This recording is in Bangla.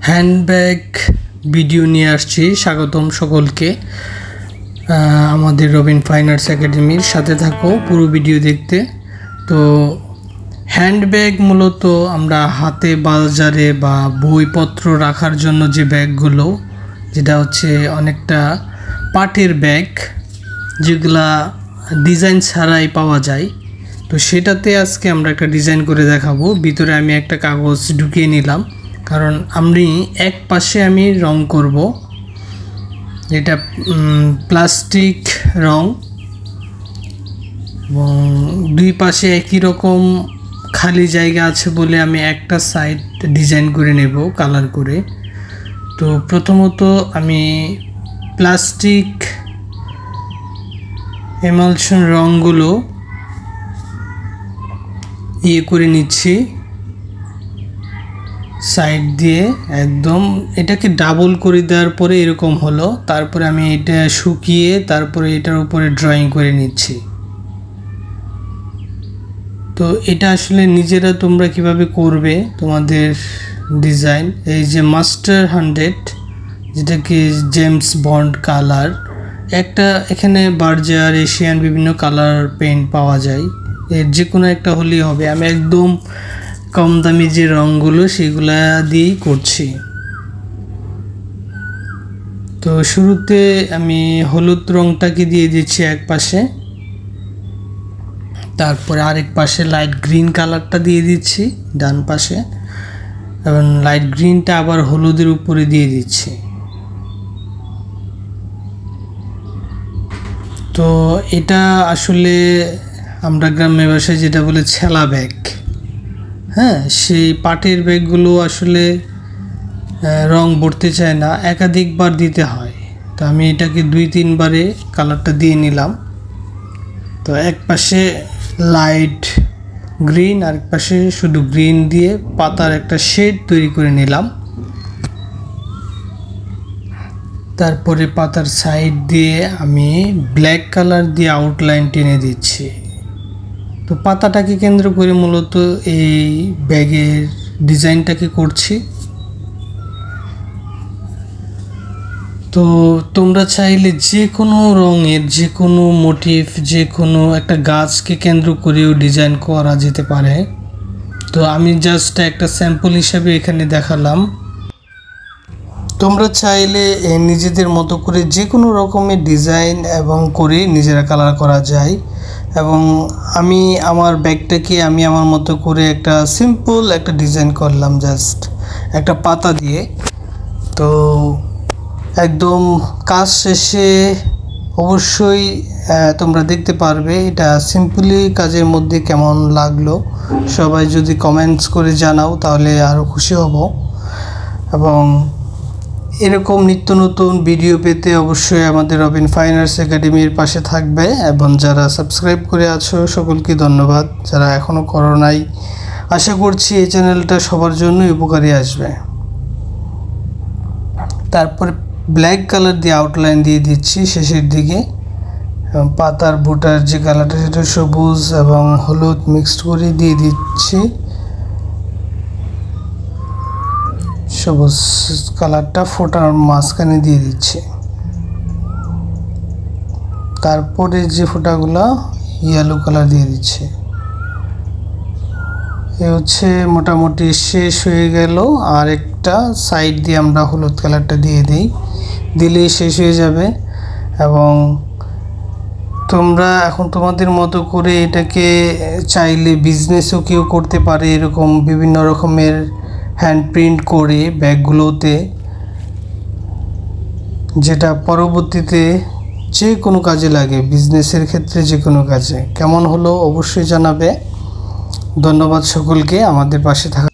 হ্যান্ডব্যাগ ভিডিও নিয়ে আসছি। স্বাগতম সকলকে আমাদের রবিন ফাইন আর্টস একাডেমির সাথে থাকো পুরো ভিডিও দেখতে। তো হ্যান্ডব্যাগ মূলত আমরা হাতে বাজারে বা বইপত্র রাখার জন্য যে ব্যাগগুলো, যেটা হচ্ছে অনেকটা পাটের ব্যাগ, যেগুলা ডিজাইন ছাড়াই পাওয়া যায়। তো সেটাতে আজকে আমরা একটা ডিজাইন করে দেখাবো। ভিতরে আমি একটা কাগজ ঢুকিয়ে নিলাম, কারণ আমি এক পাশে আমি রং করব, এটা প্লাস্টিক রং, এবং দুই পাশে একই রকম খালি জায়গা আছে বলে আমি একটা সাইড ডিজাইন করে নেব কালার করে। তো প্রথমত আমি প্লাস্টিক এমালশন রঙগুলো করে নিচ্ছি সাইড দিয়ে, একদম এটাকে ডাবল করে দেওয়ার পরে এরকম হলো। তারপরে আমি এটা শুকিয়ে তারপরে এটার উপরে ড্রয়িং করে নিচ্ছি। তো এটা আসলে নিজেরা তোমরা কিভাবে করবে তোমাদের ডিজাইন, এই যে মাস্টার 100 যেটাকে জেমস বন্ড কালার, একটা এখানে বার্জার এশিয়ান বিভিন্ন কালার পেন্ট পাওয়া যায়, এর যে কোনো একটা হলেই হবে। আমি একদম কম দামি যে রঙগুলো সেগুলা দিয়েই করছি। তো শুরুতে আমি হলুদ রঙটাকে দিয়ে দিচ্ছি এক পাশে, তারপরে আরেক পাশে লাইট গ্রিন কালারটা দিয়ে দিচ্ছি ডান পাশে, এবং লাইট গ্রিনটা আবার হলুদের উপরে দিয়ে দিচ্ছি। তো এটা আসলে আমরা গ্রাম্য ভাষায় যেটা বলে ছেলা ব্যাগ, হ্যাঁ, সেই পাটের ব্যাগগুলো আসলে রং ভরতে চায় না, একাধিকবার দিতে হয়। তো আমি এটাকে 2-3 বারে কালারটা দিয়ে নিলাম। তো এক পাশে লাইট গ্রিন, আরেক পাশে শুধু গ্রিন দিয়ে পাতার একটা শেড তৈরি করে নিলাম। তারপরে পাতার সাইড দিয়ে আমি ব্ল্যাক কালার দিয়ে আউটলাইন টেনে দিচ্ছি। তো পাতাটাকে কেন্দ্র করে মূলত এই ব্যাগের ডিজাইনটাকে করছি। তো তোমরা চাইলে যে কোনো রঙের যে কোনো মোটিভ, যে কোনো একটা গাছকে কেন্দ্র করেও ডিজাইন করা যেতে পারে। তো আমি জাস্ট একটা স্যাম্পল হিসাবে এখানে দেখালাম। তোমরা চাইলে নিজেদের মতো করে যে কোনো রকমের ডিজাইন এবং করে নিজেরা কালার করা যায়। এবং আমি আমার ব্যাগটাকে আমি আমার মতো করে একটা সিম্পল একটা ডিজাইন করলাম, জাস্ট একটা পাতা দিয়ে। তো একদম কাজ শেষে অবশ্যই তোমরা দেখতে পারবে এটা সিম্পলি কাজের মধ্যে কেমন লাগলো। সবাই যদি কমেন্টস করে জানাও তাহলে আরও খুশি হব। এবং এরকম নিত্য নতুন ভিডিও পেতে অবশ্যই আমাদের রবিন ফাইন আর্টস একাডেমির পাশে থাকবে। এবং যারা সাবস্ক্রাইব করে আছো সকলকে ধন্যবাদ, যারা এখনও করো নাই, আশা করছি এই চ্যানেলটা সবার জন্যই উপকারী আসবে। তারপরে ব্ল্যাক কালার দিয়ে আউটলাইন দিয়ে দিচ্ছি শেষের দিকে, এবং পাতার বুটার যে কালারটা সেটা সবুজ এবং হলুদ মিক্সড করে দিয়ে দিচ্ছি। সবুজ কালারটা ফোটার মাঝখানে দিয়ে দিচ্ছি। তারপরে যে ফোঁটাগুলো ইয়েলো কালার দিয়ে দিচ্ছি। এ হচ্ছে মোটামুটি শেষ হয়ে গেল। আর একটা সাইড দিয়ে আমরা হলুদ কালারটা দিয়ে দিই, দিলেই শেষ হয়ে যাবে। এবং তোমরা এখন তোমাদের মতো করে এটাকে চাইলে বিজনেসও কেউ করতে পারে, এরকম বিভিন্ন রকমের হ্যান্ড প্রিন্ট করে ব্যাগগুলোতে, যেটা পরবর্তীতে যে কোনো কাজে লাগে, বিজনেসের ক্ষেত্রে যে কোনো কাজে। কেমন হলো অবশ্যই জানাবে। ধন্যবাদ সকলকে আমাদের পাশে থাকার